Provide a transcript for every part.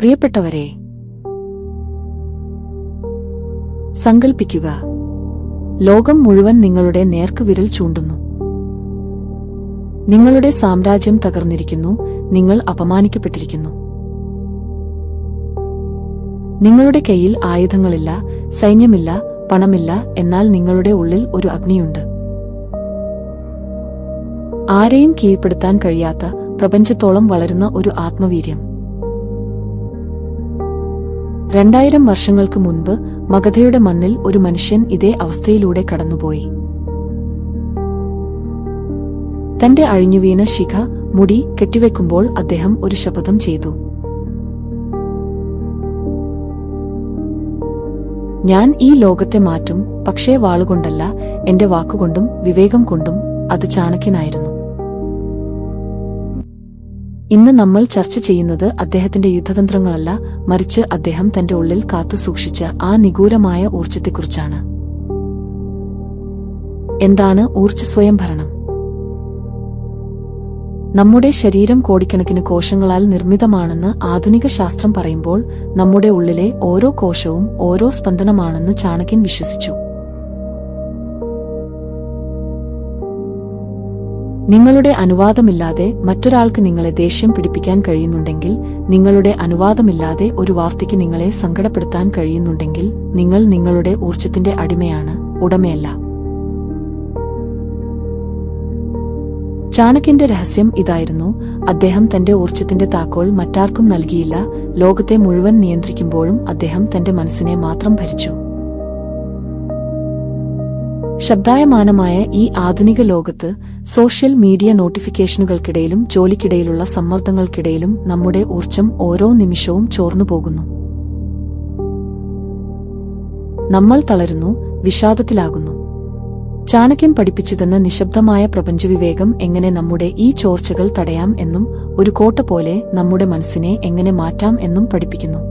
പ്രിയപ്പെട്ടവരെ, സങ്കൽപ്പിക്കുക, ലോകം മുഴുവൻ നിങ്ങളുടെ നേർക്ക് വിരൽ ചൂണ്ടുന്നു. നിങ്ങളുടെ സാമ്രാജ്യം തകർന്നിരിക്കുന്നു, നിങ്ങൾ അപമാനിക്കപ്പെട്ടിരിക്കുന്നു. നിങ്ങളുടെ കയ്യിൽ ആയുധങ്ങളില്ല, സൈന്യമില്ല, പണമില്ല, എന്നാൽ നിങ്ങളുടെ ഉള്ളിൽ ഒരു അഗ്നിയുണ്ട്. ആരെയും കീഴ്പ്പെടുത്താൻ കഴിയാത്ത, പ്രപഞ്ചത്തോളം വളരുന്ന ഒരു ആത്മവീര്യം. 2000 വർഷങ്ങൾക്ക് മുൻപ് മഗധയുടെ മണ്ണിൽ ഒരു മനുഷ്യൻ ഇതേ അവസ്ഥയിലൂടെ കടന്നുപോയി. തന്റെ അഴിഞ്ഞുവീണ ശിഖ മുടി കെട്ടിവെക്കുമ്പോൾ അദ്ദേഹം ഒരു ശപഥം ചെയ്തു. ഞാൻ ഈ ലോകത്തെ മാറ്റും, പക്ഷേ വാളുകൊണ്ടല്ല, എന്റെ വാക്കുകൊണ്ടും വിവേകം കൊണ്ടും. അത് ചാണക്യനായിരുന്നു. ഇന്ന് നമ്മൾ ചർച്ച ചെയ്യുന്നത് അദ്ദേഹത്തിന്റെ യുദ്ധതന്ത്രങ്ങളല്ല, മറിച്ച് അദ്ദേഹം തന്റെ ഉള്ളിൽ കാത്തുസൂക്ഷിച്ച ആ നിഗൂഢമായ ഊർജ്ജത്തെക്കുറിച്ചാണ്. എന്താണ് ഊർജ്ജസ്വയംഭരണം? നമ്മുടെ ശരീരം കോടിക്കണക്കിന് കോശങ്ങളാൽ നിർമ്മിതമാണെന്ന് ആധുനിക ശാസ്ത്രം പറയുമ്പോൾ, നമ്മുടെ ഉള്ളിലെ ഓരോ കോശവും ഓരോ സ്പന്ദനമാണെന്ന് ചാണക്യൻ വിശ്വസിച്ചു. നിങ്ങളുടെ അനുവാദമില്ലാതെ മറ്റൊരാൾക്ക് നിങ്ങളെ ദേഷ്യം പിടിപ്പിക്കാൻ കഴിയുന്നുണ്ടെങ്കിൽ, നിങ്ങളുടെ അനുവാദമില്ലാതെ ഒരു വാർത്തയ്ക്ക് നിങ്ങളെ സങ്കടപ്പെടുത്താൻ കഴിയുന്നുണ്ടെങ്കിൽ, നിങ്ങൾ നിങ്ങളുടെ ഊർജ്ജത്തിന്റെ അടിമയാണ്, ഉടമയല്ല. ചാണക്യന്റെ രഹസ്യം ഇതായിരുന്നു. അദ്ദേഹം തന്റെ ഊർജ്ജത്തിന്റെ താക്കോൽ മറ്റാർക്കും നൽകിയില്ല. ലോകത്തെ മുഴുവൻ നിയന്ത്രിക്കുമ്പോഴും അദ്ദേഹം തന്റെ മനസ്സിനെ മാത്രം ഭരിച്ചു. ശബ്ദായമാനമായ ഈ ആധുനിക ലോകത്ത്, സോഷ്യൽ മീഡിയ നോട്ടിഫിക്കേഷനുകൾക്കിടയിലും ജോലിക്കിടയിലുള്ള സമ്മർദ്ദങ്ങൾക്കിടയിലും നമ്മുടെ ഊർജ്ജം ഓരോ നിമിഷവും ചോർന്നുപോകുന്നു. നമ്മൾ തളരുന്നു, വിഷാദത്തിലാകുന്നു. ചാണക്യൻ പഠിപ്പിച്ചുതന്ന നിശബ്ദമായ പ്രപഞ്ചവിവേകം എങ്ങനെ നമ്മുടെ ഈ ചോർച്ചകൾ തടയാം എന്നും ഒരു കോട്ട പോലെ നമ്മുടെ മനസ്സിനെ എങ്ങനെ മാറ്റാം എന്നും പഠിപ്പിക്കുന്നു.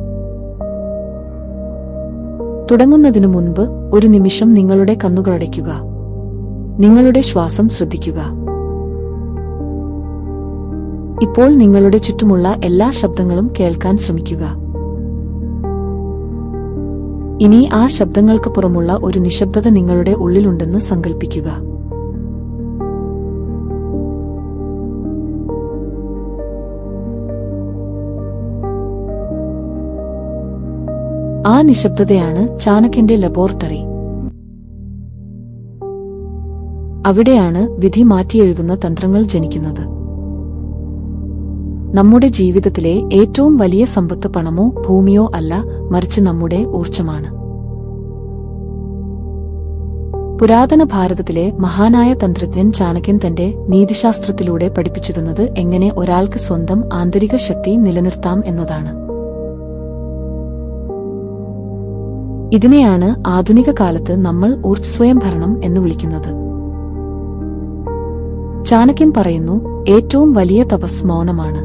തുടങ്ങുന്നതിനു മുൻപ് ഒരു നിമിഷം നിങ്ങളുടെ കണ്ണുകളടയ്ക്കുക. നിങ്ങളുടെ ശ്വാസം ശ്രദ്ധിക്കുക. ഇപ്പോൾ നിങ്ങളുടെ ചുറ്റുമുള്ള എല്ലാ ശബ്ദങ്ങളും കേൾക്കാൻ ശ്രമിക്കുക. ഇനി ആ ശബ്ദങ്ങൾക്ക് പുറമുള്ള ഒരു നിശബ്ദത നിങ്ങളുടെ ഉള്ളിലുണ്ടെന്ന് സങ്കൽപ്പിക്കുക. ആ നിശബ്ദതയാണ് ചാണക്യന്റെ ലബോറട്ടറി. അവിടെയാണ് വിധി മാറ്റിയെഴുതുന്ന തന്ത്രങ്ങൾ ജനിക്കുന്നത്. നമ്മുടെ ജീവിതത്തിലെ ഏറ്റവും വലിയ സമ്പത്ത് പണമോ ഭൂമിയോ അല്ല, മറിച്ച് നമ്മുടെ ഊർജ്ജമാണ്. പുരാതന ഭാരതത്തിലെ മഹാനായ തന്ത്രജ്ഞൻ ചാണക്യൻ തന്റെ നീതിശാസ്ത്രത്തിലൂടെ പഠിപ്പിച്ചിരുന്നത് എങ്ങനെ ഒരാൾക്ക് സ്വന്തം ആന്തരിക ശക്തി നിലനിർത്താം എന്നതാണ്. ഇതിനെയാണ് ആധുനിക കാലത്ത് നമ്മൾ ഊർജ്ജസ്വയംഭരണം എന്ന് വിളിക്കുന്നത്. ചാണക്യൻ പറയുന്നു, ഏറ്റവും വലിയ തപസ് മൗനമാണ്.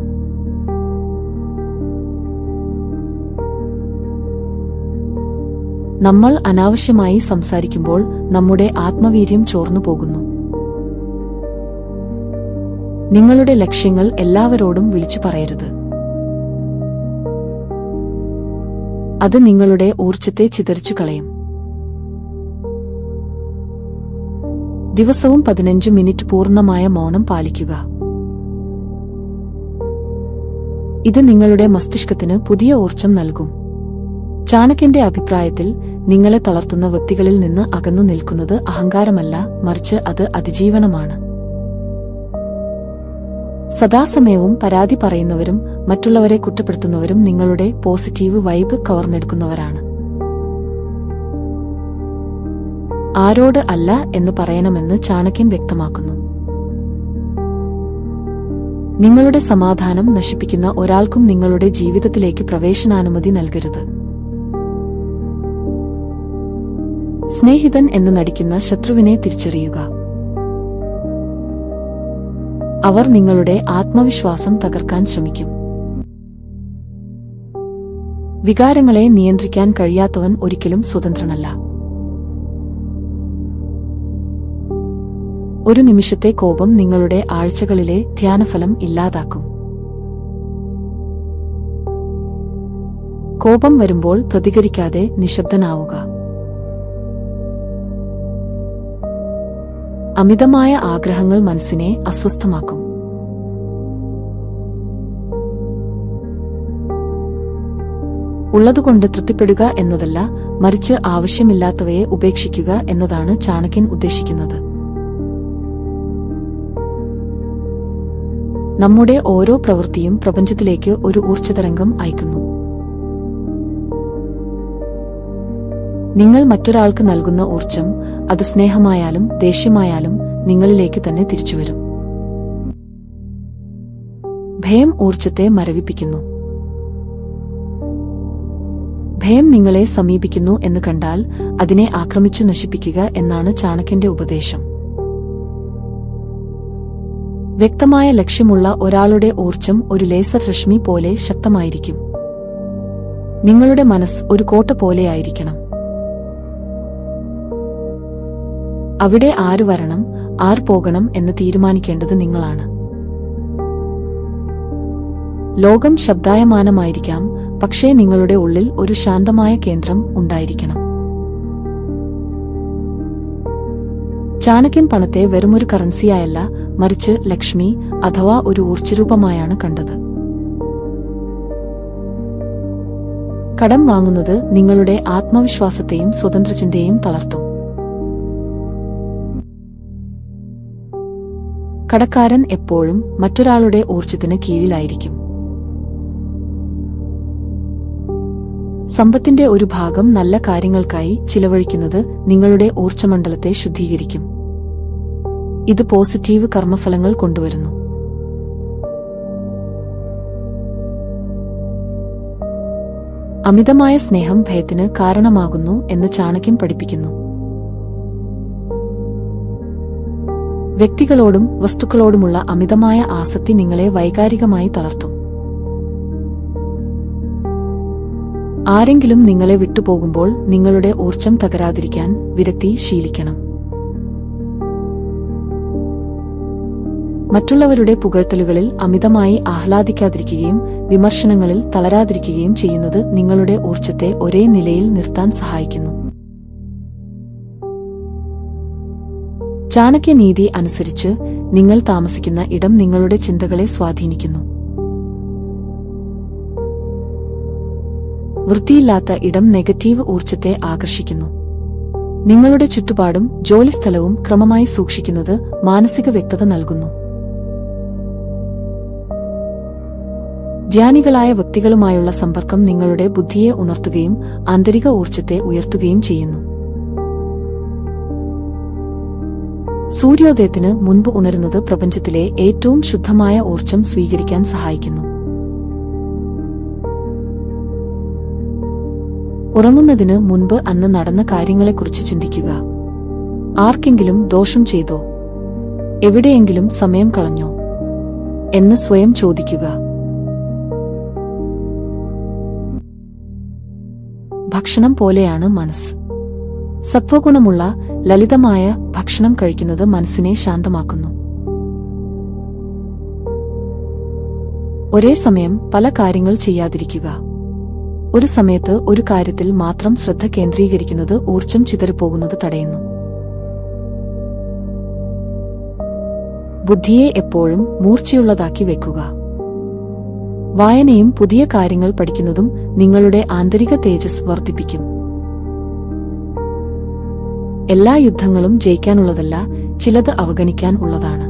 നമ്മൾ അനാവശ്യമായി സംസാരിക്കുമ്പോൾ നമ്മുടെ ആത്മവീര്യം ചോർന്നു പോകുന്നു. നിങ്ങളുടെ ലക്ഷ്യങ്ങൾ എല്ലാവരോടും വിളിച്ചു പറയരുത്. അത് നിങ്ങളുടെ ഊർജ്ജത്തെ ചിതറിച്ചു കളയും. ദിവസവും 15 മിനിറ്റ് പൂർണ്ണമായ മൗനം പാലിക്കുക. ഇത് നിങ്ങളുടെ മസ്തിഷ്കത്തിന് പുതിയ ഊർജ്ജം നൽകും. ചാണക്യന്റെ അഭിപ്രായത്തിൽ, നിങ്ങളെ തളർത്തുന്ന വ്യക്തികളിൽ നിന്ന് അകന്നു നിൽക്കുന്നത് അഹങ്കാരമല്ല, മറിച്ച് അത് അതിജീവനമാണ്. സദാസമയവും പരാതി പറയുന്നവരും മറ്റുള്ളവരെ കുറ്റപ്പെടുത്തുന്നവരും നിങ്ങളുടെ പോസിറ്റീവ് വൈബ് കവർന്നെടുക്കുന്നവരാണ്. ആരോട് അല്ല എന്ന് പറയണമെന്ന് ചാണക്യൻ വ്യക്തമാക്കുന്നു. നിങ്ങളുടെ സമാധാനം നശിപ്പിക്കുന്ന ഒരാൾക്കും നിങ്ങളുടെ ജീവിതത്തിലേക്ക് പ്രവേശനാനുമതി നൽകരുത്. സ്നേഹിതൻ എന്ന് നടിക്കുന്ന ശത്രുവിനെ തിരിച്ചറിയുക. അവർ നിങ്ങളുടെ ആത്മവിശ്വാസം തകർക്കാൻ ശ്രമിക്കും. വികാരങ്ങളെ നിയന്ത്രിക്കാൻ കഴിയാത്തവൻ ഒരിക്കലും സ്വതന്ത്രനല്ല. ഒരു നിമിഷത്തെ കോപം നിങ്ങളുടെ ആഴ്ചകളിലെ ധ്യാനഫലം ഇല്ലാതാക്കും. കോപം വരുമ്പോൾ പ്രതികരിക്കാതെ നിശബ്ദനാവുക. അമിതമായ ആഗ്രഹങ്ങൾ മനസ്സിനെ അസ്വസ്ഥമാക്കും. ഉള്ളതുകൊണ്ട് തൃപ്തിപ്പെടുക എന്നതല്ല, മറിച്ച് ആവശ്യമില്ലാത്തവയെ ഉപേക്ഷിക്കുക എന്നതാണ് ചാണക്യൻ ഉദ്ദേശിക്കുന്നത്. നമ്മുടെ ഓരോ പ്രവൃത്തിയും പ്രപഞ്ചത്തിലേക്ക് ഒരു ഊർജ്ജതരംഗം അയക്കുന്നു. നിങ്ങൾ മറ്റൊരാൾക്ക് നൽകുന്ന ഊർജ്ജം, അത് സ്നേഹമായാലും ദേഷ്യമായാലും, നിങ്ങളിലേക്ക് തന്നെ തിരിച്ചുവരും. ഭയം ഊർജ്ജത്തെ മരവിപ്പിക്കുന്നു. ഭയം നിങ്ങളെ സമീപിക്കുന്നു എന്ന് കണ്ടാൽ അതിനെ ആക്രമിച്ചു നശിപ്പിക്കുക എന്നാണ് ചാണക്യന്റെ ഉപദേശം. വ്യക്തമായ ലക്ഷ്യമുള്ള ഒരാളുടെ ഊർജ്ജം ഒരു ലേസർ രശ്മി പോലെ ശക്തമായിരിക്കും. നിങ്ങളുടെ മനസ്സ് ഒരു കോട്ട പോലെയായിരിക്കണം. അവിടെ ആര് വരണം, ആര് പോകണം എന്ന് തീരുമാനിക്കേണ്ടത് നിങ്ങളാണ്. ലോകം ശബ്ദായമാനമായിരിക്കാം, പക്ഷേ നിങ്ങളുടെ ഉള്ളിൽ ഒരു ശാന്തമായ കേന്ദ്രം ഉണ്ടായിരിക്കണം. ചാണക്യൻ പണത്തെ വെറുമൊരു കറൻസിയായല്ല, മറിച്ച് ലക്ഷ്മി അഥവാ ഒരു ഊർജ്ജരൂപമായാണ് കണ്ടത്. കടം വാങ്ങുന്നത് നിങ്ങളുടെ ആത്മവിശ്വാസത്തെയും സ്വതന്ത്രചിന്തയെയും തളർത്തും. കടക്കാരൻ എപ്പോഴും മറ്റൊരാളുടെ ഊർജ്ജത്തിന് കീഴിലായിരിക്കും. സമ്പത്തിന്റെ ഒരു ഭാഗം നല്ല കാര്യങ്ങൾക്കായി ചിലവഴിക്കുന്നത് നിങ്ങളുടെ ഊർജ്ജമണ്ഡലത്തെ ശുദ്ധീകരിക്കും. ഇത് പോസിറ്റീവ് കർമ്മഫലങ്ങൾ കൊണ്ടുവരുന്നു. അമിതമായ സ്നേഹം ഭയത്തിന് കാരണമാകുന്നു എന്ന് ചാണക്യൻ പഠിപ്പിക്കുന്നു. വ്യക്തികളോടും വസ്തുക്കളോടുമുള്ള അമിതമായ ആസക്തി നിങ്ങളെ വൈകാരികമായി തളർത്തും. ആരെങ്കിലും നിങ്ങളെ വിട്ടുപോകുമ്പോൾ നിങ്ങളുടെ ഊർജ്ജം തകരാതിരിക്കാൻ വിരക്തി ശീലിക്കണം. മറ്റുള്ളവരുടെ പുകഴ്ത്തലുകളിൽ അമിതമായി ആഹ്ലാദിക്കാതിരിക്കുകയും വിമർശനങ്ങളിൽ തളരാതിരിക്കുകയും ചെയ്യുന്നത് നിങ്ങളുടെ ഊർജ്ജത്തെ ഒരേ നിലയിൽ നിർത്താൻ സഹായിക്കുന്നു. ചാണക്യനീതി അനുസരിച്ച് നിങ്ങൾ താമസിക്കുന്ന ഇടം നിങ്ങളുടെ ചിന്തകളെ സ്വാധീനിക്കുന്നു. വൃത്തിയില്ലാത്ത ഇടം നെഗറ്റീവ് ഊർജ്ജത്തെ ആകർഷിക്കുന്നു. നിങ്ങളുടെ ചുറ്റുപാടും ജോലിസ്ഥലവും ക്രമമായി സൂക്ഷിക്കുന്നത് മാനസിക വ്യക്തത നൽകുന്നു. ജ്ഞാനികളായ വ്യക്തികളുമായുള്ള സമ്പർക്കം നിങ്ങളുടെ ബുദ്ധിയെ ഉണർത്തുകയും ആന്തരിക ഊർജ്ജത്തെ ഉയർത്തുകയും ചെയ്യുന്നു. സൂര്യോദയത്തിന് മുൻപ് ഉണരുന്നത് പ്രപഞ്ചത്തിലെ ഏറ്റവും ശുദ്ധമായ ഊർജ്ജം സ്വീകരിക്കാൻ സഹായിക്കുന്നു. ഉറങ്ങുന്നതിന് മുൻപ് അന്ന് നടന്ന കാര്യങ്ങളെക്കുറിച്ച് ചിന്തിക്കുക. ആർക്കെങ്കിലും ദോഷം ചെയ്തോ, എവിടെയെങ്കിലും സമയം കളഞ്ഞോ എന്ന് സ്വയം ചോദിക്കുക. ഭക്ഷണം പോലെയാണ് മനസ്സ്. സത്വഗുണമുള്ള ലളിതമായ ഭക്ഷണം കഴിക്കുന്നത് മനസ്സിനെ ശാന്തമാക്കുന്നു. ഒരേ സമയം പല കാര്യങ്ങൾ ചെയ്യാതിരിക്കുക. ഒരു സമയത്ത് ഒരു കാര്യത്തിൽ മാത്രം ശ്രദ്ധ കേന്ദ്രീകരിക്കുന്നത് ഊർജ്ജം ചിതറിപ്പോകുന്നത് തടയുന്നു. ബുദ്ധിയെ എപ്പോഴും മൂർച്ചയുള്ളതാക്കി വെക്കുക. വായനയും പുതിയ കാര്യങ്ങൾ പഠിക്കുന്നതും നിങ്ങളുടെ ആന്തരിക തേജസ് വർദ്ധിപ്പിക്കും. എല്ലാ യുദ്ധങ്ങളും ജയിക്കാനുള്ളതല്ല, ചിലത് അവഗണിക്കാൻ ഉള്ളതാണ്.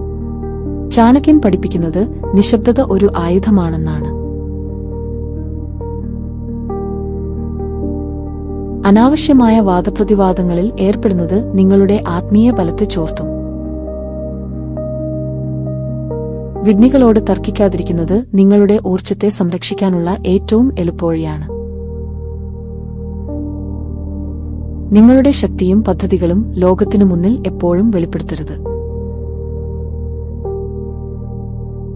ചാണക്യൻ പഠിപ്പിക്കുന്നത് നിശബ്ദത ഒരു ആയുധമാണെന്നാണ്. അനാവശ്യമായ വാദപ്രതിവാദങ്ങളിൽ ഏർപ്പെടുന്നത് നിങ്ങളുടെ ആത്മീയ ബലത്തെ ചോർത്തും. വിഡ്ഢികളോട് തർക്കിക്കാതിരിക്കുന്നത് നിങ്ങളുടെ ഊർജ്ജത്തെ സംരക്ഷിക്കാനുള്ള ഏറ്റവും എളുപ്പവഴിയാണ്. നിങ്ങളുടെ ശക്തിയും പദ്ധതികളും ലോകത്തിനു മുന്നിൽ എപ്പോഴും വെളിപ്പെടുത്തരുത്.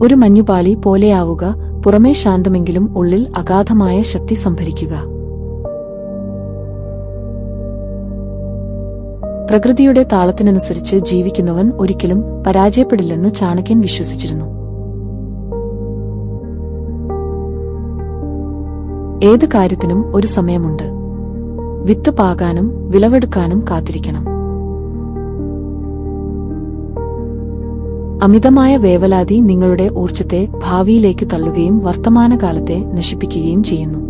ഒരു മഞ്ഞുപാളി പോലെയാവുക, പുറമേ ശാന്തമെങ്കിലും ഉള്ളിൽ അഗാധമായ ശക്തി സംഭരിക്കുക. പ്രകൃതിയുടെ താളത്തിനനുസരിച്ച് ജീവിക്കുന്നവൻ ഒരിക്കലും പരാജയപ്പെടില്ലെന്ന് ചാണക്യൻ വിശ്വസിച്ചിരുന്നു. ഏത് കാര്യത്തിനും ഒരു സമയമുണ്ട്. വിത്ത് പാകാനും വിളവെടുക്കാനും കാത്തിരിക്കണം. അമിതമായ വേവലാതി നിങ്ങളുടെ ഊർജ്ജത്തെ ഭാവിയിലേക്ക് തള്ളുകയും വർത്തമാനകാലത്തെ നശിപ്പിക്കുകയും ചെയ്യുന്നു.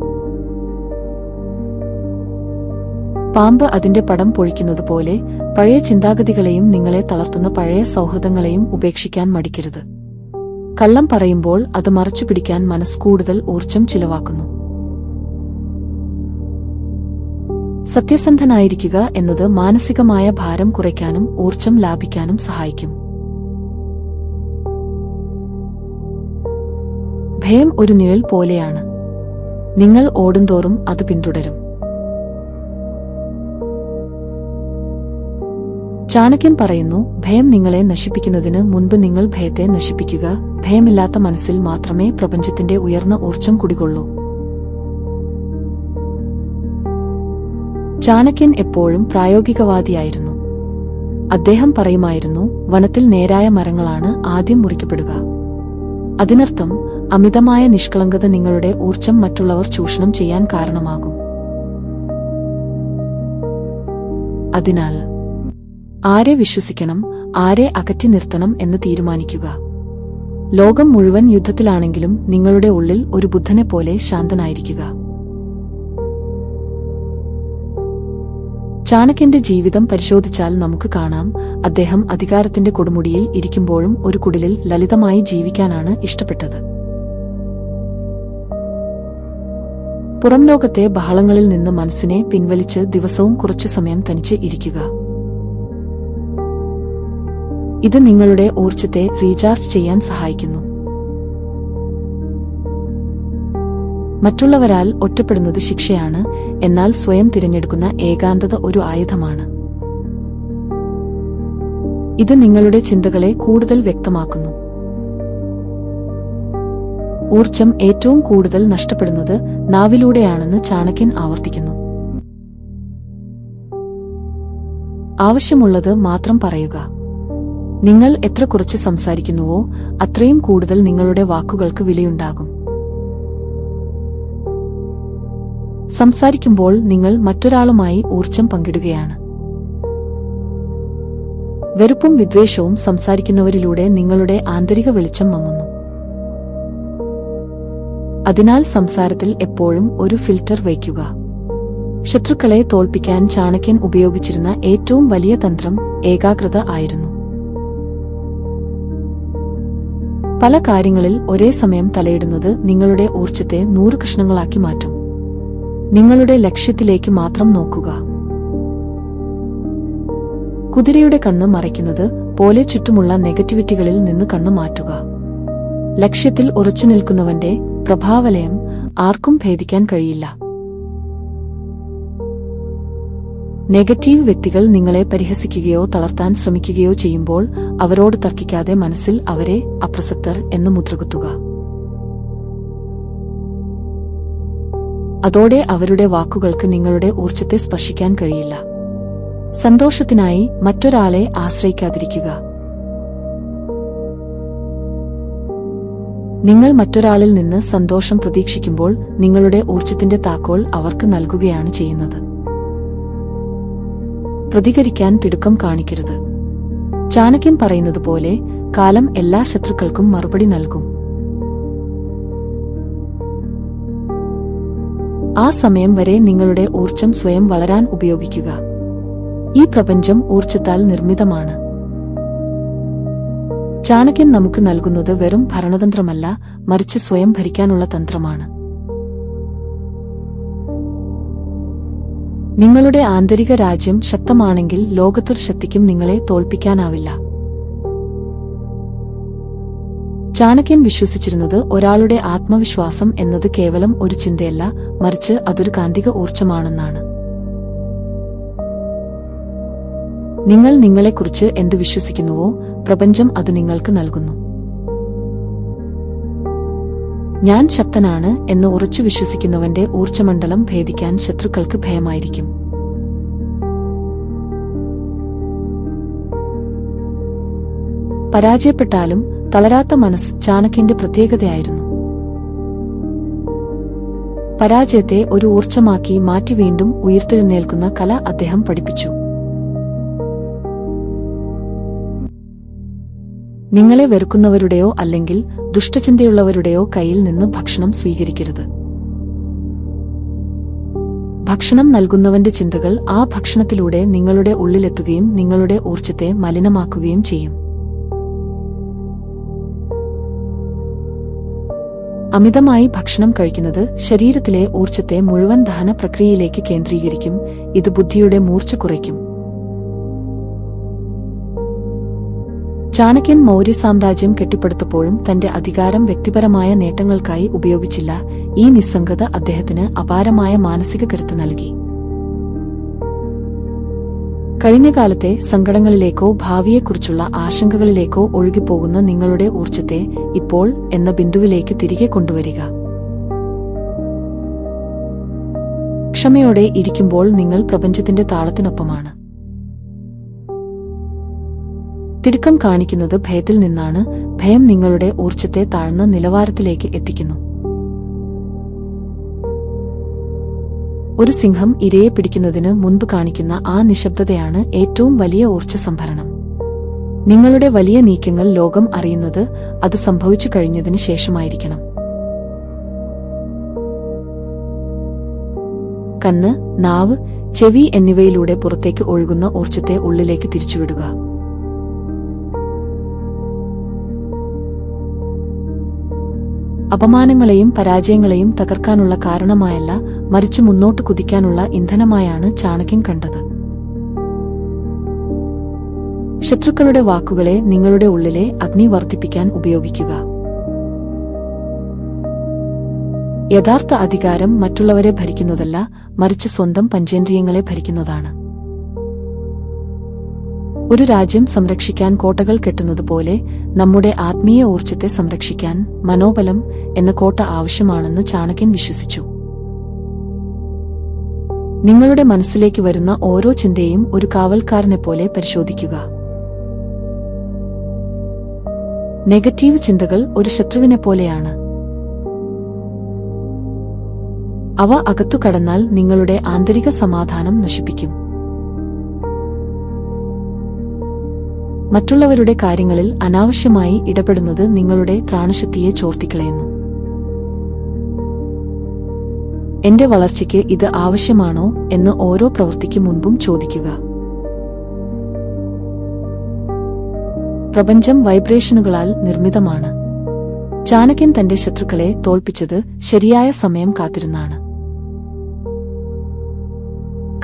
പാമ്പ് അതിന്റെ പടം പൊഴിക്കുന്നതുപോലെ പഴയ ചിന്താഗതികളെയും നിങ്ങളെ തളർത്തുന്ന പഴയ സൗഹൃദങ്ങളെയും ഉപേക്ഷിക്കാൻ മടിക്കരുത്. കള്ളം പറയുമ്പോൾ അത് മറച്ചുപിടിക്കാൻ മനസ്സ് കൂടുതൽ ഊർജ്ജം ചിലവാക്കുന്നു. സത്യസന്ധനായിരിക്കുക എന്നത് മാനസികമായ ഭാരം കുറയ്ക്കാനും ഊർജ്ജം ലാഭിക്കാനും സഹായിക്കും. ഭയം ഒരു നിഴൽ പോലെയാണ്. നിങ്ങൾ ഓടുന്തോറും അത് പിന്തുടരും. ചാണക്യൻ പറയുന്നു, ഭയം നിങ്ങളെ നശിപ്പിക്കുന്നതിന് മുൻപ് നിങ്ങൾ ഭയത്തെ നശിപ്പിക്കുക. ഭയമില്ലാത്ത മനസ്സിൽ മാത്രമേ പ്രപഞ്ചത്തിന്റെ ഉയർന്ന ഊർജ്ജം കുടികൊള്ളൂ. ചാണക്യൻ എപ്പോഴും പ്രായോഗികവാദിയായിരുന്നു. അദ്ദേഹം പറയുമായിരുന്നു, വനത്തിൽ നേരായ മരങ്ങളാണ് ആദ്യം മുറിക്കപ്പെടുക. അതിനർത്ഥം അമിതമായ നിഷ്കളങ്കത നിങ്ങളുടെ ഊർജ്ജം മറ്റുള്ളവർ ചൂഷണം ചെയ്യാൻ കാരണമാകും. അതിനാൽ ആരെ വിശ്വസിക്കണം, ആരെ അകറ്റി നിർത്തണം എന്ന് തീരുമാനിക്കുക. ലോകം മുഴുവൻ യുദ്ധത്തിലാണെങ്കിലും നിങ്ങളുടെ ഉള്ളിൽ ഒരു ബുദ്ധനെപ്പോലെ ശാന്തനായിരിക്കുക. ചാണക്യന്റെ ജീവിതം പരിശോധിച്ചാൽ നമുക്ക് കാണാം, അദ്ദേഹം അധികാരത്തിന്റെ കൊടുമുടിയിൽ ഇരിക്കുമ്പോഴും ഒരു കുടിലിൽ ലളിതമായി ജീവിക്കാനാണ് ഇഷ്ടപ്പെട്ടത്. പുറംലോകത്തെ ബഹളങ്ങളിൽ നിന്ന് മനസ്സിനെ പിൻവലിച്ച് ദിവസവും കുറച്ചു സമയം തനിച്ച് ഇരിക്കുക. ഇത് നിങ്ങളുടെ ഊർജ്ജത്തെ റീചാർജ് ചെയ്യാൻ സഹായിക്കുന്നു. മറ്റുള്ളവരാൽ ഒറ്റപ്പെടുന്നത് ശിക്ഷയാണ്, എന്നാൽ സ്വയം തിരഞ്ഞെടുക്കുന്ന ഏകാന്തത ഒരു ആയുധമാണ്. ഇത് നിങ്ങളുടെ ചിന്തകളെ കൂടുതൽ വ്യക്തമാക്കുന്നു. ഊർജ്ജം ഏറ്റവും കൂടുതൽ നഷ്ടപ്പെടുന്നത് നാവിലൂടെയാണെന്ന് ചാണക്യൻ ആവർത്തിക്കുന്നു. ആവശ്യമുള്ളത് മാത്രം പറയുക. നിങ്ങൾ എത്ര കുറച്ച് സംസാരിക്കുന്നുവോ അത്രയും കൂടുതൽ നിങ്ങളുടെ വാക്കുകൾക്ക് വിലയുണ്ടാകും. സംസാരിക്കുമ്പോൾ നിങ്ങൾ മറ്റൊരാളുമായി ഊർജ്ജം പങ്കിടുകയാണ്. വെറുപ്പും വിദ്വേഷവും സംസാരിക്കുന്നവരിലൂടെ നിങ്ങളുടെ ആന്തരിക വെളിച്ചം മങ്ങുന്നു. അതിനാൽ സംസാരത്തിൽ എപ്പോഴും ഒരു ഫിൽറ്റർ വയ്ക്കുക. ശത്രുക്കളെ തോൽപ്പിക്കാൻ ചാണക്യൻ ഉപയോഗിച്ചിരുന്ന ഏറ്റവും വലിയ തന്ത്രം ഏകാഗ്രത ആയിരുന്നു. പല കാര്യങ്ങളിൽ ഒരേ സമയം തലയിടുന്നത് നിങ്ങളുടെ ഊർജ്ജത്തെ 100 കഷ്ണങ്ങളാക്കി മാറ്റും. നിങ്ങളുടെ ലക്ഷ്യത്തിലേക്ക് മാത്രം നോക്കുക. കുതിരയുടെ കണ്ണ് മറയ്ക്കുന്നത് പോലെ ചുറ്റുമുള്ള നെഗറ്റിവിറ്റികളിൽ നിന്ന് കണ്ണ് മാറ്റുക. ലക്ഷ്യത്തിൽ ഉറച്ചുനിൽക്കുന്നവന്റെ പ്രഭാവലയം ആർക്കും ഭേദിക്കാൻ കഴിയില്ല. നെഗറ്റീവ് വ്യക്തികൾ നിങ്ങളെ പരിഹസിക്കുകയോ തളർത്താൻ ശ്രമിക്കുകയോ ചെയ്യുമ്പോൾ അവരോട് തർക്കിക്കാതെ മനസ്സിൽ അവരെ അപ്രസക്തർ എന്ന് മുദ്രകുത്തുക. അതോടെ അവരുടെ വാക്കുകൾക്ക് നിങ്ങളുടെ ഊർജ്ജത്തെ സ്പർശിക്കാൻ കഴിയില്ല. സന്തോഷത്തിനായി മറ്റൊരാളെ ആശ്രയിക്കാതിരിക്കുക. നിങ്ങൾ മറ്റൊരാളിൽ നിന്ന് സന്തോഷം പ്രതീക്ഷിക്കുമ്പോൾ നിങ്ങളുടെ ഊർജ്ജത്തിന്റെ താക്കോൽ അവർക്ക് നൽകുകയാണ് ചെയ്യുന്നത്. പ്രതികരിക്കാൻ തിടുക്കം കാണിക്കരുത്. ചാണക്യൻ പറയുന്നതുപോലെ കാലം എല്ലാ ശത്രുക്കൾക്കും മറുപടി നൽകും. ആ സമയം വരെ നിങ്ങളുടെ ഊർജ്ജം സ്വയം വളരാൻ ഉപയോഗിക്കുക. ഈ പ്രപഞ്ചം ഊർജ്ജത്താൽ നിർമ്മിതമാണ്. ചാണക്യൻ നമുക്ക് നൽകുന്നത് വെറും ഭരണതന്ത്രമല്ല, മറിച്ച് സ്വയം ഭരിക്കാനുള്ള തന്ത്രമാണ്. നിങ്ങളുടെ ആന്തരിക രാജ്യം ശക്തമാണെങ്കിൽ ലോകത്തൊരു ശക്തിക്കും നിങ്ങളെ തോൽപ്പിക്കാനാവില്ല. ചാണക്യൻ വിശ്വസിച്ചിരുന്നത് ഒരാളുടെ ആത്മവിശ്വാസം എന്നത് കേവലം ഒരു ചിന്തയല്ല, മറിച്ച് അതൊരു കാന്തിക ഊർജ്ജമാണെന്നാണ്. നിങ്ങൾ നിങ്ങളെക്കുറിച്ച് എന്ത് വിശ്വസിക്കുന്നുവോ പ്രപഞ്ചം അത് നിങ്ങൾക്ക് നൽകുന്നു. ഞാൻ ശക്തനാണ് എന്ന് ഉറച്ചു വിശ്വസിക്കുന്നവന്റെ ഊർജ്ജമണ്ഡലം ഭേദിക്കാൻ ശത്രുക്കൾക്ക് ഭയമായിരിക്കും. പരാജയപ്പെട്ടാലും തളരാത്ത മനസ്സ് ചാണക്യന്റെ പ്രത്യേകതയായിരുന്നു. പരാജയത്തെ ഒരു ഊർജ്ജമാക്കി മാറ്റി വീണ്ടും ഉയർത്തെഴുന്നേൽക്കുന്ന കല അദ്ദേഹം പഠിപ്പിച്ചു. നിങ്ങളെ വെറുക്കുന്നവരുടെയോ അല്ലെങ്കിൽ ദുഷ്ടചിന്തയുള്ളവരുടെയോ കയ്യിൽ നിന്ന് ഭക്ഷണം സ്വീകരിക്കരുത്. ഭക്ഷണം നൽകുന്നവന്റെ ചിന്തകൾ ആ ഭക്ഷണത്തിലൂടെ നിങ്ങളുടെ ഉള്ളിലെത്തുകയും നിങ്ങളുടെ ഊർജ്ജത്തെ മലിനമാക്കുകയും ചെയ്യും. അമിതമായി ഭക്ഷണം കഴിക്കുന്നത് ശരീരത്തിലെ ഊർജ്ജത്തെ മുഴുവൻ ദഹന പ്രക്രിയയിലേക്ക് കേന്ദ്രീകരിക്കും. ഇത് ബുദ്ധിയുടെ മൂർച്ച കുറയ്ക്കും. ചാണക്യൻ മൗര്യ സാമ്രാജ്യം കെട്ടിപ്പടുത്തപ്പോഴും തന്റെ അധികാരം വ്യക്തിപരമായ നേട്ടങ്ങൾക്കായി ഉപയോഗിച്ചില്ല. ഈ നിസ്സംഗത അദ്ദേഹത്തിന് അപാരമായ മാനസിക കരുത്ത് നൽകി. കഴിഞ്ഞ കാലത്തെ സങ്കടങ്ങളിലേക്കോ ഭാവിയെക്കുറിച്ചുള്ള ആശങ്കകളിലേക്കോ ഒഴുകിപ്പോകുന്ന നിങ്ങളുടെ ഊർജ്ജത്തെ ഇപ്പോൾ എന്ന ബിന്ദുവിലേക്ക് തിരികെ കൊണ്ടുവരിക. ക്ഷമയോടെ ഇരിക്കുമ്പോൾ നിങ്ങൾ പ്രപഞ്ചത്തിന്റെ താളത്തിനൊപ്പമാണ്. തിടുക്കം കാണിക്കുന്നത് ഭയത്തിൽ നിന്നാണ്. ഭയം നിങ്ങളുടെ ഊർജ്ജത്തെ താഴ്ന്ന നിലവാരത്തിലേക്ക് എത്തിക്കുന്നു. ഒരു സിംഹം ഇരയെ പിടിക്കുന്നതിന് മുൻപ് കാണിക്കുന്ന ആ നിശബ്ദതയാണ് ഏറ്റവും വലിയ ഊർജ്ജ സംഭരണം. നിങ്ങളുടെ വലിയ നീക്കങ്ങൾ ലോകം അറിയുന്നത് അത് സംഭവിച്ചു കഴിഞ്ഞതിന് ശേഷമായിരിക്കണം. കണ്ണ്, നാവ്, ചെവി എന്നിവയിലൂടെ പുറത്തേക്ക് ഒഴുകുന്ന ഊർജ്ജത്തെ ഉള്ളിലേക്ക് തിരിച്ചുവിടുക. അപമാനങ്ങളെയും പരാജയങ്ങളെയും തകർക്കാനുള്ള കാരണമായല്ല, മറിച്ച് മുന്നോട്ട് കുതിക്കാനുള്ള ഇന്ധനമായാണ് ചാണക്യൻ കണ്ടത്. ശത്രുക്കളുടെ വാക്കുകളെ നിങ്ങളുടെ ഉള്ളിലെ അഗ്നി വർദ്ധിപ്പിക്കാൻ ഉപയോഗിക്കുക. യഥാർത്ഥ അധികാരം മറ്റുള്ളവരെ ഭരിക്കുന്നതല്ല, മറിച്ച് സ്വന്തം പഞ്ചേന്ദ്രിയങ്ങളെ ഭരിക്കുന്നതാണ്. ഒരു രാജ്യം സംരക്ഷിക്കാൻ കോട്ടകൾ കെട്ടുന്നതുപോലെ നമ്മുടെ ആത്മീയ ഊർജ്ജത്തെ സംരക്ഷിക്കാൻ മനോബലം എന്ന കോട്ട ആവശ്യമാണെന്ന് ചാണക്യൻ വിശ്വസിച്ചു. നിങ്ങളുടെ മനസ്സിലേക്ക് വരുന്ന ഓരോ ചിന്തയും ഒരു കാവൽക്കാരനെപ്പോലെ പരിശോധിക്കുക. നെഗറ്റീവ് ചിന്തകൾ ഒരു ശത്രുവിനെപ്പോലെയാണ്. അവ അകത്തു കടന്നാൽ നിങ്ങളുടെ ആന്തരിക സമാധാനം നശിപ്പിക്കും. മറ്റുള്ളവരുടെ കാര്യങ്ങളിൽ അനാവശ്യമായി ഇടപെടുന്നത് നിങ്ങളുടെ ത്രാണശക്തിയെ ചോർത്തിക്കളയുന്നു. എന്റെ വളർച്ചയ്ക്ക് ഇത് ആവശ്യമാണോ എന്ന് ഓരോ പ്രവൃത്തിക്ക് മുൻപും ചോദിക്കുക. പ്രപഞ്ചം വൈബ്രേഷനുകളാൽ നിർമ്മിതമാണ്. ചാണക്യൻ തന്റെ ശത്രുക്കളെ തോൽപ്പിച്ചത് ശരിയായ സമയം കാത്തിരുന്നാണ്.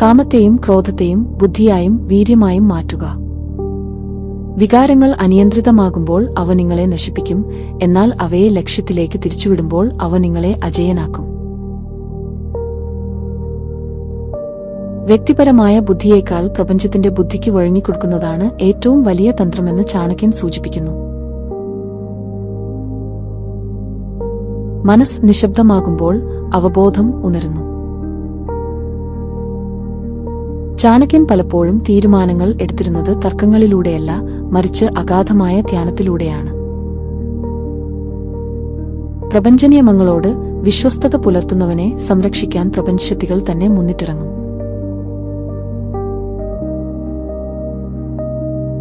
കാമത്തെയും ക്രോധത്തെയും ബുദ്ധിയായും വീര്യമായും മാറ്റുക. വികാരങ്ങൾ അനിയന്ത്രിതമാകുമ്പോൾ അവ നിങ്ങളെ നശിപ്പിക്കും, എന്നാൽ അവയെ ലക്ഷ്യത്തിലേക്ക് തിരിച്ചുവിടുമ്പോൾ അവ നിങ്ങളെ അജേയനാക്കും. വ്യക്തിപരമായ ബുദ്ധിയേക്കാൾ പ്രപഞ്ചത്തിന്റെ ബുദ്ധിക്ക് വഴങ്ങിക്കൊടുക്കുന്നതാണ് ഏറ്റവും വലിയ തന്ത്രമെന്ന് ചാണക്യൻ സൂചിപ്പിക്കുന്നു. മനസ്സ് നിശബ്ദമാകുമ്പോൾ അവബോധം ഉണരുന്നു. ചാണക്യൻ പലപ്പോഴും തീരുമാനങ്ങൾ എടുത്തിരുന്നത് തർക്കങ്ങളിലൂടെയല്ല, മറിച്ച് അഗാധമായ ധ്യാനത്തിലൂടെയാണ്. പ്രപഞ്ചനിയമങ്ങളോട് വിശ്വസ്തത പുലർത്തുന്നവനെ സംരക്ഷിക്കാൻ പ്രപഞ്ചശക്തികൾ തന്നെ മുന്നിട്ടിറങ്ങും.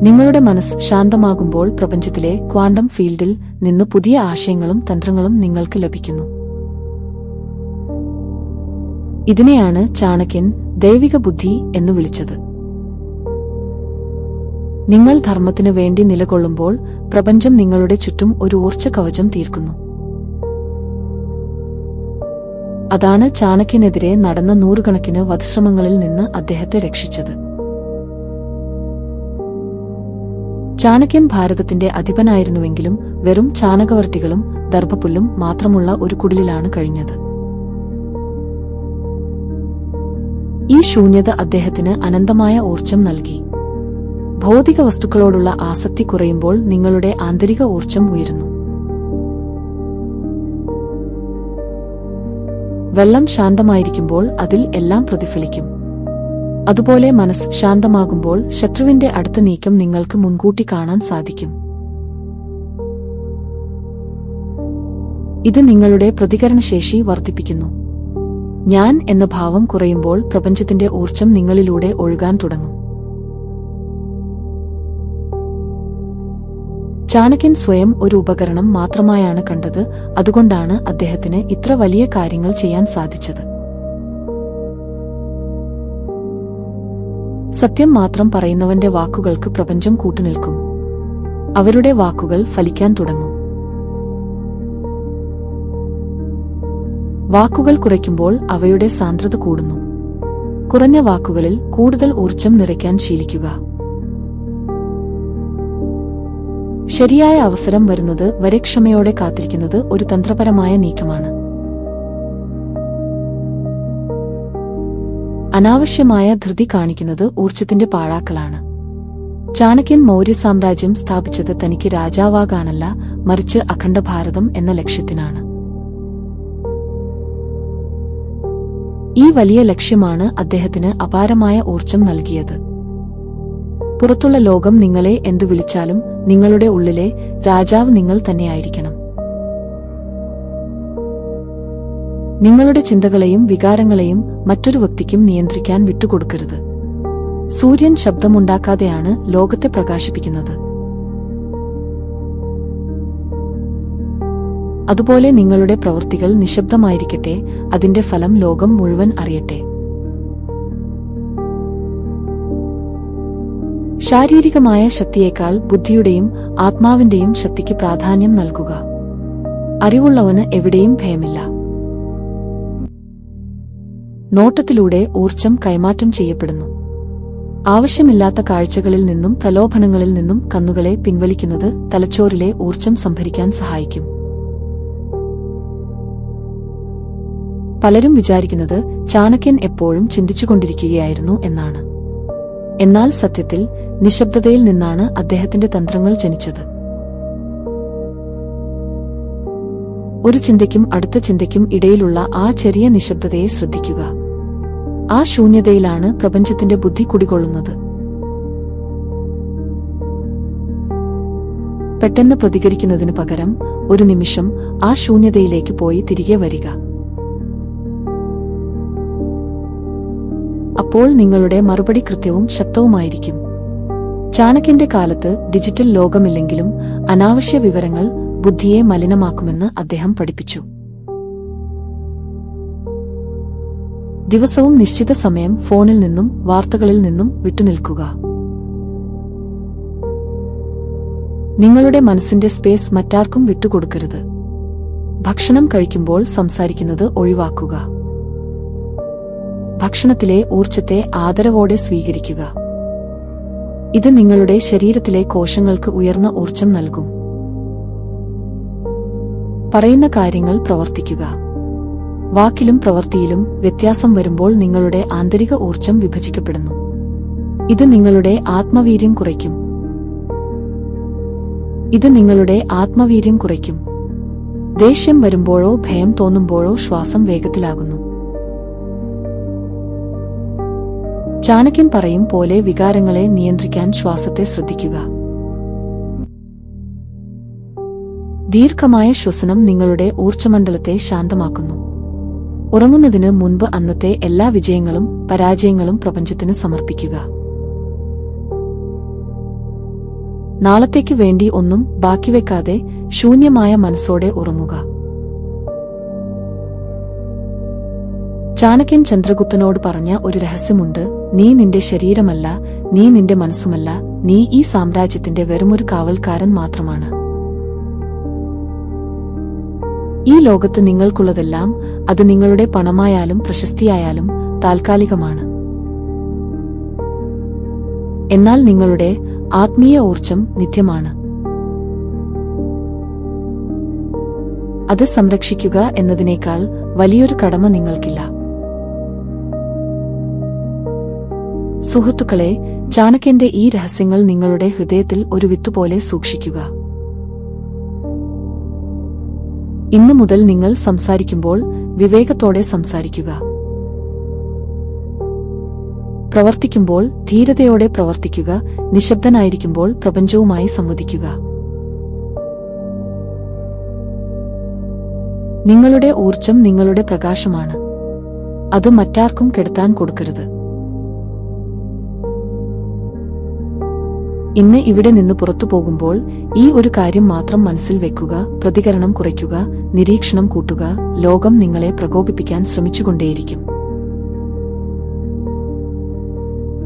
നിങ്ങളുടെ മനസ്സ് ശാന്തമാകുമ്പോൾ പ്രപഞ്ചത്തിലെ ക്വാണ്ടം ഫീൽഡിൽ നിന്ന് പുതിയ ആശയങ്ങളും തന്ത്രങ്ങളും നിങ്ങൾക്ക് ലഭിക്കുന്നു. ഇതിനെയാണ് ചാണക്യൻ ദൈവിക ബുദ്ധി എന്ന് വിളിച്ചത്. നിങ്ങൾ ധർമ്മത്തിനു വേണ്ടി നിലകൊള്ളുമ്പോൾ പ്രപഞ്ചം നിങ്ങളുടെ ചുറ്റും ഒരു ഊർജ്ജ കവചം തീർക്കുന്നു. അതാണ് ചാണക്യനെതിരെ നടന്ന നൂറുകണക്കിന് വധശ്രമങ്ങളിൽ നിന്ന് അദ്ദേഹത്തെ രക്ഷിച്ചത്. ചാണക്യൻ ഭാരതത്തിന്റെ അധിപനായിരുന്നുവെങ്കിലും വെറും ചാണകവർട്ടികളും ദർഭപ്പുല്ലും മാത്രമുള്ള ഒരു കുടിലിലാണ് കഴിഞ്ഞത്. ഈ ശൂന്യത അദ്ദേഹത്തിന് അനന്തമായ ഊർജ്ജം നൽകി. ഭൗതിക വസ്തുക്കളോടുള്ള ആസക്തി കുറയുമ്പോൾ നിങ്ങളുടെ ആന്തരിക ഊർജ്ജം ഉയരുന്നു. വെള്ളം ശാന്തമായിരിക്കുമ്പോൾ അതിൽ എല്ലാം പ്രതിഫലിക്കും. അതുപോലെ മനസ്സ് ശാന്തമാകുമ്പോൾ ശത്രുവിന്റെ അടുത്ത നീക്കം നിങ്ങൾക്ക് മുൻകൂട്ടി കാണാൻ സാധിക്കും. ഇത് നിങ്ങളുടെ പ്രതികരണശേഷി വർദ്ധിപ്പിക്കുന്നു. ഞാൻ എന്ന ഭാവം കുറയുമ്പോൾ പ്രപഞ്ചത്തിന്റെ ഊർജ്ജം നിങ്ങളിലൂടെ ഒഴുകാൻ തുടങ്ങും. ചാണക്യൻ സ്വയം ഒരു ഉപകരണം മാത്രമായാണ് കണ്ടത്. അതുകൊണ്ടാണ് അദ്ദേഹത്തിന് ഇത്ര വലിയ കാര്യങ്ങൾ ചെയ്യാൻ സാധിച്ചത്. സത്യം മാത്രം പറയുന്നവന്റെ വാക്കുകൾക്ക് പ്രപഞ്ചം കൂട്ടുനിൽക്കും. അവരുടെ വാക്കുകൾ ഫലിക്കാൻ തുടങ്ങും. വാക്കുകൾ കുറയ്ക്കുമ്പോൾ അവയുടെ സാന്ദ്രത കൂടുന്നു. കുറഞ്ഞ വാക്കുകളിൽ കൂടുതൽ ഊർജ്ജം നിറയ്ക്കാൻ ശീലിക്കുക. ശരിയായ അവസരം വരുന്നത് വരെ ക്ഷമയോടെ കാത്തിരിക്കുന്നത് ഒരു തന്ത്രപരമായ നീക്കമാണ്. അനാവശ്യമായ ധൃതി കാണിക്കുന്നത് ഊർജ്ജത്തിന്റെ പാഴാക്കലാണ്. ചാണക്യൻ മൗര്യ സാമ്രാജ്യം സ്ഥാപിച്ചത് തനിക്ക് രാജാവാകാനല്ല, മറിച്ച് അഖണ്ഡ ഭാരതം എന്ന ലക്ഷ്യത്തിനാണ്. ഈ വലിയ ലക്ഷ്യമാണ് അദ്ദേഹത്തിന് അപാരമായ ഊർജ്ജം നൽകിയത്. പുറത്തുള്ള ലോകം നിങ്ങളെ എന്തു വിളിച്ചാലും നിങ്ങളുടെ ഉള്ളിലെ രാജാവ് നിങ്ങൾ തന്നെയായിരിക്കണം. നിങ്ങളുടെ ചിന്തകളെയും വികാരങ്ങളെയും മറ്റൊരു വ്യക്തിക്കും നിയന്ത്രിക്കാൻ വിട്ടുകൊടുക്കരുത്. സൂര്യൻ ശബ്ദമുണ്ടാക്കാതെയാണ് ലോകത്തെ പ്രകാശിപ്പിക്കുന്നത്. അതുപോലെ നിങ്ങളുടെ പ്രവൃത്തികൾ നിശബ്ദമായിരിക്കട്ടെ, അതിന്റെ ഫലം ലോകം മുഴുവൻ അറിയട്ടെ. ശാരീരികമായ ശക്തിയേക്കാൾ ബുദ്ധിയുടെയും ആത്മാവിന്റെയും ശക്തിക്ക് പ്രാധാന്യം നൽകുക. അറിവുള്ളവന് എവിടെയും ഭയമില്ല. നോട്ടത്തിലൂടെ ഊർജ്ജം കൈമാറ്റം ചെയ്യപ്പെടുന്നു. ആവശ്യമില്ലാത്ത കാഴ്ചകളിൽ നിന്നും പ്രലോഭനങ്ങളിൽ നിന്നും കണ്ണുകളെ പിൻവലിക്കുന്നത് തലച്ചോറിലെ ഊർജ്ജം സംഭരിക്കാൻ സഹായിക്കും. പലരും വിചാരിക്കുന്നത് ചാണക്യൻ എപ്പോഴും ചിന്തിച്ചുകൊണ്ടിരിക്കുകയായിരുന്നു എന്നാണ്. എന്നാൽ സത്യത്തിൽ നിശബ്ദതയിൽ നിന്നാണ് അദ്ദേഹത്തിന്റെ തന്ത്രങ്ങൾ ജനിച്ചത്. ഒരു ചിന്തയ്ക്കും അടുത്ത ചിന്തയ്ക്കും ഇടയിലുള്ള ആ ചെറിയ നിശബ്ദതയെ ശ്രദ്ധിക്കുക. ആ ശൂന്യതയിലാണ് പ്രപഞ്ചത്തിന്റെ ബുദ്ധി കുടികൊള്ളുന്നത്. പെട്ടെന്ന് പ്രതികരിക്കുന്നതിന് പകരം ഒരു നിമിഷം ആ ശൂന്യതയിലേക്ക് പോയി തിരികെ വരിക. അപ്പോൾ നിങ്ങളുടെ മറുപടി കൃത്യവും ശക്തവുമായിരിക്കും. ചാണക്യന്റെ കാലത്ത് ഡിജിറ്റൽ ലോകമില്ലെങ്കിലും അനാവശ്യ വിവരങ്ങൾ ബുദ്ധിയെ മലിനമാക്കുമെന്ന് അദ്ദേഹം പഠിപ്പിച്ചു. ദിവസവും നിശ്ചിത സമയം ഫോണിൽ നിന്നും വാർത്തകളിൽ നിന്നും വിട്ടുനിൽക്കുക. നിങ്ങളുടെ മനസ്സിന്റെ സ്പേസ് മറ്റാർക്കും വിട്ടുകൊടുക്കരുത്. ഭക്ഷണം കഴിക്കുമ്പോൾ സംസാരിക്കുന്നത് ഒഴിവാക്കുക. ഭക്ഷണത്തിലെ ഊർജ്ജത്തെ ആദരവോടെ സ്വീകരിക്കുക. ഇത് നിങ്ങളുടെ ശരീരത്തിലെ കോശങ്ങൾക്ക് ഉയർന്ന ഊർജ്ജം നൽകും. പറയുന്ന കാര്യങ്ങൾ പ്രവർത്തിക്കുക. വാക്കിലും പ്രവൃത്തിയിലും വ്യത്യാസം വരുമ്പോൾ നിങ്ങളുടെ ആന്തരിക ഊർജ്ജം വിഭജിക്കപ്പെടുന്നു. ഇത് നിങ്ങളുടെ ആത്മവീര്യം കുറയ്ക്കും. ദേഷ്യം വരുമ്പോഴോ ഭയം തോന്നുമ്പോഴോ ശ്വാസം വേഗത്തിലാകുന്നു. ചാണക്യൻ പറയും പോലെ വികാരങ്ങളെ നിയന്ത്രിക്കാൻ ശ്വാസത്തെ ശ്രദ്ധിക്കുക. ദീർഘമായ ശ്വസനം നിങ്ങളുടെ ഊർജ്ജമണ്ഡലത്തെ ശാന്തമാക്കുന്നു. ഉറങ്ങുന്നതിന് മുൻപ് അന്നത്തെ എല്ലാ വിജയങ്ങളും പരാജയങ്ങളും പ്രപഞ്ചത്തിന് സമർപ്പിക്കുക. നാളത്തേക്ക് വേണ്ടി ഒന്നും ബാക്കിവെക്കാതെ ശൂന്യമായ മനസ്സോടെ ഉറങ്ങുക. ചാണക്യൻ ചന്ദ്രഗുപ്തനോട് പറഞ്ഞ ഒരു രഹസ്യമുണ്ട്. നീ നിന്റെ ശരീരമല്ല, നീ നിന്റെ മനസ്സുമല്ല, നീ ഈ സാമ്രാജ്യത്തിന്റെ വെറുമൊരു കാവൽക്കാരൻ മാത്രമാണ്. ഈ ലോകത്ത് നിങ്ങൾക്കുള്ളതെല്ലാം, അത് നിങ്ങളുടെ പണമായാലും പ്രശസ്തിയായാലും താൽക്കാലികമാണ്. എന്നാൽ നിങ്ങളുടെ ആത്മീയ ഊർജ്ജം നിത്യമാണ്. അത് സംരക്ഷിക്കുക എന്നതിനേക്കാൾ വലിയൊരു കടമ നിങ്ങൾക്കില്ല. സുഹൃത്തുക്കളെ, ചാണക്യന്റെ ഈ രഹസ്യങ്ങൾ നിങ്ങളുടെ ഹൃദയത്തിൽ ഒരു വിത്തുപോലെ സൂക്ഷിക്കുക. ഇന്നു മുതൽ നിങ്ങൾ സംസാരിക്കുമ്പോൾ വിവേകത്തോടെ സംസാരിക്കുക. പ്രവർത്തിക്കുമ്പോൾ ധീരതയോടെ പ്രവർത്തിക്കുക. നിശബ്ദനായിരിക്കുമ്പോൾ പ്രപഞ്ചവുമായി സംവദിക്കുക. നിങ്ങളുടെ ഊർജ്ജം നിങ്ങളുടെ പ്രകാശമാണ്. അത് മറ്റാർക്കും കെടുത്താൻ കൊടുക്കരുത്. ഇന്ന് ഇവിടെ നിന്ന് പുറത്തു പോകുമ്പോൾ ഈ ഒരു കാര്യം മാത്രം മനസ്സിൽ വെക്കുക: പ്രതികരണം കുറയ്ക്കുക, നിരീക്ഷണം കൂട്ടുക. ലോകം നിങ്ങളെ പ്രകോപിപ്പിക്കാൻ ശ്രമിച്ചുകൊണ്ടേയിരിക്കും.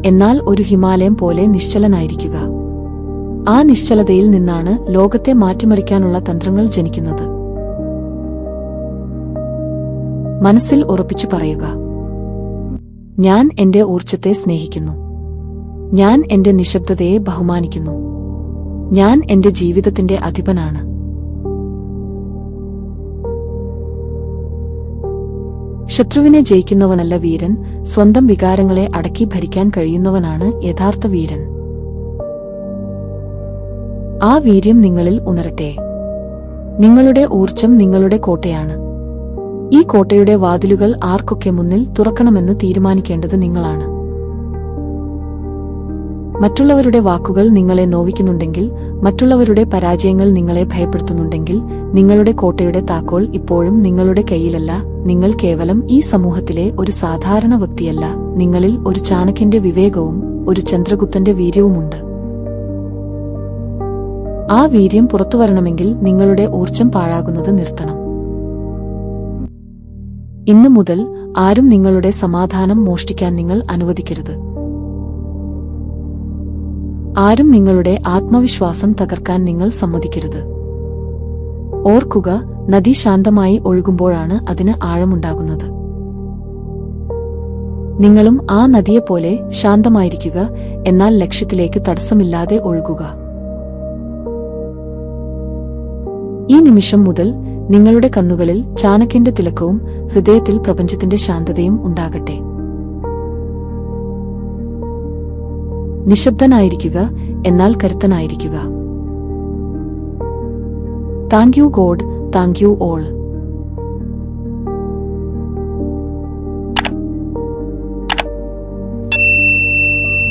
എന്നാൽ ഒരു ഹിമാലയം പോലെ നിശ്ചലനായിരിക്കുക. ആ നിശ്ചലതയിൽ നിന്നാണ് ലോകത്തെ മാറ്റിമറിക്കാനുള്ള തന്ത്രങ്ങൾ ജനിക്കുന്നത്. മനസ്സിൽ ഉറപ്പിച്ചു പറയുക: ഞാൻ എന്റെ ഊർജ്ജത്തെ സ്നേഹിക്കുന്നു. ഞാൻ എന്റെ നിശബ്ദതയെ ബഹുമാനിക്കുന്നു. ഞാൻ എന്റെ ജീവിതത്തിന്റെ അധിപനാണ്. ശത്രുവിനെ ജയിക്കുന്നവനല്ല വീരൻ, സ്വന്തം വികാരങ്ങളെ അടക്കി ഭരിക്കാൻ കഴിയുന്നവനാണ് യഥാർത്ഥ വീരൻ. ആ വീര്യം നിങ്ങളിൽ ഉണരട്ടെ. നിങ്ങളുടെ ഊർജ്ജം നിങ്ങളുടെ കോട്ടയാണ്. ഈ കോട്ടയുടെ വാതിലുകൾ ആർക്കൊക്കെ മുന്നിൽ തുറക്കണമെന്ന് തീരുമാനിക്കേണ്ടത് നിങ്ങളാണ്. മറ്റുള്ളവരുടെ വാക്കുകൾ നിങ്ങളെ നോവിക്കുന്നുണ്ടെങ്കിൽ, മറ്റുള്ളവരുടെ പരാജയങ്ങൾ നിങ്ങളെ ഭയപ്പെടുത്തുന്നുണ്ടെങ്കിൽ, നിങ്ങളുടെ കോട്ടയുടെ താക്കോൽ ഇപ്പോഴും നിങ്ങളുടെ കയ്യിലല്ല. നിങ്ങൾ കേവലം ഈ സമൂഹത്തിലെ ഒരു സാധാരണ വ്യക്തിയല്ല. നിങ്ങളിൽ ഒരു ചാണക്യന്റെ വിവേകവും ഒരു ചന്ദ്രഗുപ്തന്റെ വീര്യവുമുണ്ട്. ആ വീര്യം പുറത്തുവരണമെങ്കിൽ നിങ്ങളുടെ ഊർജ്ജം പാഴാകുന്നത് നിർത്തണം. ഇന്നു മുതൽ ആരും നിങ്ങളുടെ സമാധാനം മോഷ്ടിക്കാൻ നിങ്ങൾ അനുവദിക്കരുത്. ആരും നിങ്ങളുടെ ആത്മവിശ്വാസം തകർക്കാൻ നിങ്ങൾ സമ്മതിക്കരുത്. ഓർക്കുക, നദി ശാന്തമായി ഒഴുകുമ്പോഴാണ് അതിന് ആഴമുണ്ടാകുന്നത്. നിങ്ങളും ആ നദിയെപ്പോലെ ശാന്തമായിരിക്കുക, എന്നാൽ ലക്ഷ്യത്തിലേക്ക് തടസ്സമില്ലാതെ ഒഴുകുക. ഈ നിമിഷം മുതൽ നിങ്ങളുടെ കണ്ണുകളിൽ ചാണക്യന്റെ തിലക്കവും ഹൃദയത്തിൽ പ്രപഞ്ചത്തിന്റെ ശാന്തതയും ഉണ്ടാകട്ടെ. നിശബ്ദനായിരിക്കുക, എന്നാൽ കരുത്തനായിരിക്കുക. Thank you God, thank you all.